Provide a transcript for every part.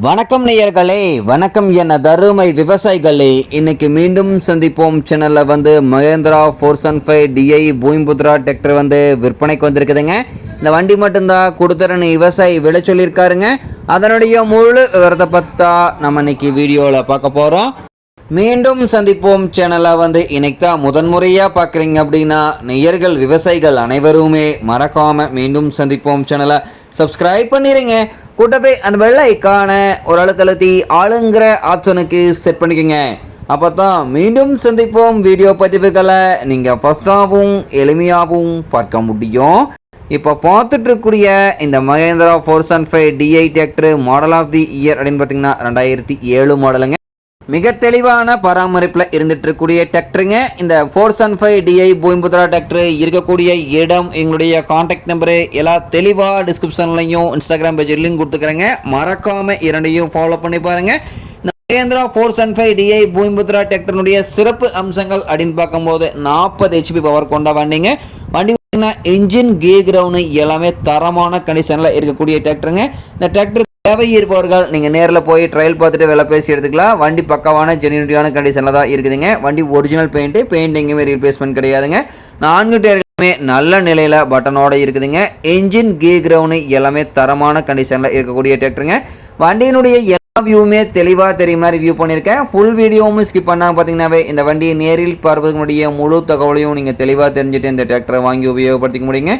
வணக்கம் நேயர்களே, வணக்கம் என தருமை விவசாயிகளே. இன்னைக்கு மீண்டும் சந்திப்போம் சேனலில் மகேந்திரா 475 டிஐ பூமிபுத்ரா டிராக்டர் விற்பனைக்கு வந்திருக்குதுங்க. இந்த வண்டி மட்டும்தான் கொடுத்துறன்னு விவசாயி விலை சொல்லியிருக்காருங்க. அதனுடைய முழு விவரத்தை பற்றா நம்ம இன்னைக்கு வீடியோவில் பார்க்க போகிறோம். மீண்டும் சந்திப்போம் சேனலை இன்னைக்கு தான் முதன்முறையாக பார்க்குறீங்க அப்படின்னா நேயர்கள் விவசாயிகள் அனைவருமே மறக்காமல் மீண்டும் சந்திப்போம் சேனலை சப்ஸ்கிரைப் பண்ணிடுங்க. கூட்டவே அந்த வெள்ளை ஐக்கான ஒரு அழுத்தழுத்தி ஆளுங்கிற ஆப்ஷனுக்கு செட் பண்ணிக்கோங்க. அப்போ தான் மீண்டும் சந்திப்போம் வீடியோ பதிவுகளை நீங்கள் ஃபஸ்ட்டாகவும் எளிமையாகவும் பார்க்க முடியும். இப்போ பார்த்துட்டு இருக்கக்கூடிய இந்த Mahindra 475 DI tractor model of the year அப்படின்னு பார்த்தீங்கன்னா 2007 மாடலுங்க. மிக தெளிவான பராமரிப்பில் இருந்துட்டு இருக்கக்கூடிய டிராக்டருங்க. இந்த 475 டிஐ பூமிபுத்ரா டிராக்டர் இருக்கக்கூடிய இடம், எங்களுடைய கான்டாக்ட் நம்பரு எல்லாம் தெளிவாக டிஸ்கிரிப்ஷன்லையும் இன்ஸ்டாகிராம் பேஜ் லிங்க் கொடுத்துக்கிறேங்க. மறக்காமல் இரண்டையும் ஃபாலோ பண்ணி பாருங்கள். இந்த மகேந்திரா 475 டிஐ பூமிபுத்ரா டிராக்டருடைய சிறப்பு அம்சங்கள் அப்படின்னு பார்க்கும்போது 40 HP பவர் கொண்ட வண்டிங்க. வண்டி இன்ஜின் கே கிரவுண்டு எல்லாமே தரமான கண்டிஷனில் இருக்கக்கூடிய டிராக்டருங்க. இந்த டிராக்டர் தேவை இருப்பவர்கள் நீங்கள் நேரில் போய் ட்ரையல் பார்த்துட்டு விலை பேசி எடுத்துக்கலாம். வண்டி பக்கவான ஜென்யூனிட்டியான கண்டிஷனில் தான் இருக்குதுங்க. வண்டி ஒரிஜினல் பெயிண்ட் எங்கேயுமே ரீப்ளேஸ்மெண்ட் கிடையாதுங்க. 4 டயர்களுமே நல்ல நிலையில் பட்டனோட இருக்குதுங்க. என்ஜின் கே கிரவுண்டு எல்லாமே தரமான கண்டிஷனில் இருக்கக்கூடிய டிராக்டருங்க. வண்டியினுடைய எல்லா வியூவுமே தெளிவாக தெரியும் மாதிரி வியூ பண்ணியிருக்கேன். ஃபுல் வீடியோவும் ஸ்கிப் பண்ணால் பார்த்தீங்கன்னாவே இந்த வண்டியை நேரில் பார்ப்பதுக்கு முடிய முழு தகவலையும் நீங்கள் தெளிவாக தெரிஞ்சுட்டு இந்த டிராக்டரை வாங்கி உபயோகப்படுத்திக்க முடியுங்க.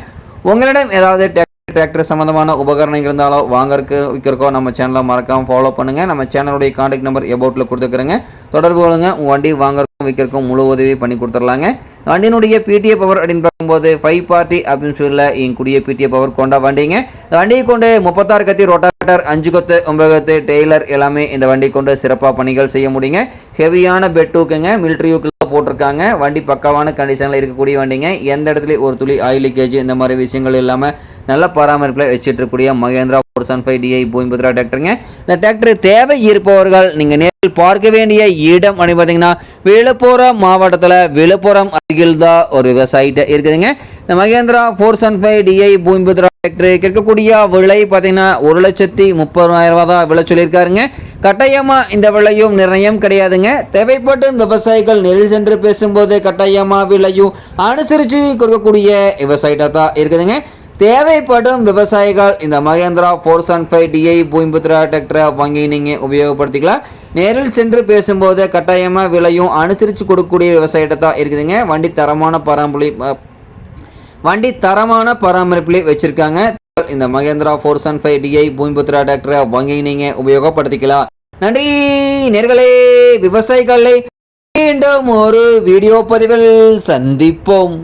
உங்களிடம் ஏதாவது டிராக்டர் சம்மந்தமான உபகரணம் இருந்தாலோ வாங்கறதுக்கு விற்கிறக்கோ நம்ம சேனலை மறக்காமல் ஃபாலோ பண்ணுங்கள். நம்ம சேனலுடைய கான்டாக்ட் நம்பர் எபவுட்டில் கொடுத்துக்கிறேங்க. தொடர்பு கொள்ளுங்க. உங்கள் வண்டி வாங்கறதுக்கும் விற்கிறக்கும் முழு உதவி பண்ணி கொடுத்துடலாங்க. வண்டியினுடைய பிடிஏ பவர் அப்படின்னு பார்க்கும்போது 5 பார்ட்டி அப்படின்னு சொல்ல எங்கூடிய பிடிஏ பவர் கொண்ட வண்டிங்க. இந்த வண்டியை கொண்டு 36 கத்தி ரோட்டாவேட்டர், 5 கொத்து 9 கொத்து டெய்லர் எல்லாமே இந்த வண்டி கொண்டு சிறப்பாக பணிகள் செய்ய முடியுங்க. ஹெவியான பெட் டூக்குங்க, மிலிட்ரி யூக்கில் போட்டிருக்காங்க. வண்டி பக்காவான கண்டிஷனில் இருக்கக்கூடிய வண்டிங்க. எந்த இடத்துல ஒரு துளி ஆயில் லீக்கேஜ் இந்த மாதிரி விஷயங்கள் இல்லாமல் நல்ல பராமரிப்பில் வச்சுட்டு இருக்கக்கூடிய மகேந்திரா 475 டிஐ பூமிபுத்ரா டிராக்டருங்க. இந்த டிராக்டர் தேவை இருப்பவர்கள் நீங்கள் நேரில் பார்க்க வேண்டிய இடம் அப்படின்னு பார்த்தீங்கன்னா விழுப்புரம் மாவட்டத்தில் விழுப்புரம் அருகில் தான் ஒரு விவசாயிட்ட இருக்குதுங்க. இந்த மகேந்திரா 475 டிஐ பூமிபுத்ரா டிராக்டர் கேட்கக்கூடிய விலை பார்த்தீங்கன்னா 1,30,000 தான் விலை சொல்லியிருக்காருங்க. கட்டாயமாக இந்த விலையும் நிர்ணயம் கிடையாதுங்க. தேவைப்படும் விவசாயிகள் நேரில் சென்று பேசும்போது கட்டாயமாக விலையும் அனுசரித்து கொடுக்கக்கூடிய விவசாயிட்ட தான் இருக்குதுங்க. தேவைப்படும் விவசாயிகள் இந்த மகேந்திரா 475 டிஐ பூமிபுத்ரா டிராக்டரை வாங்கி நீங்கள் உபயோகப்படுத்திக்கலாம். நேரில் சென்று பேசும்போது கட்டாயமாக விலையும் அனுசரித்து கொடுக்கக்கூடிய விவசாயிட்ட தான் இருக்குதுங்க. வண்டி தரமான பராமரிப்பிலே வச்சுருக்காங்க. இந்த மகேந்திரா 475 டிஐ பூமிபுத்ரா டிராக்டரை வாங்கி நீங்கள் உபயோகப்படுத்திக்கலாம். நன்றி நேர்களே விவசாயிகளை. மீண்டும் ஒரு வீடியோ பதிவில் சந்திப்போம்.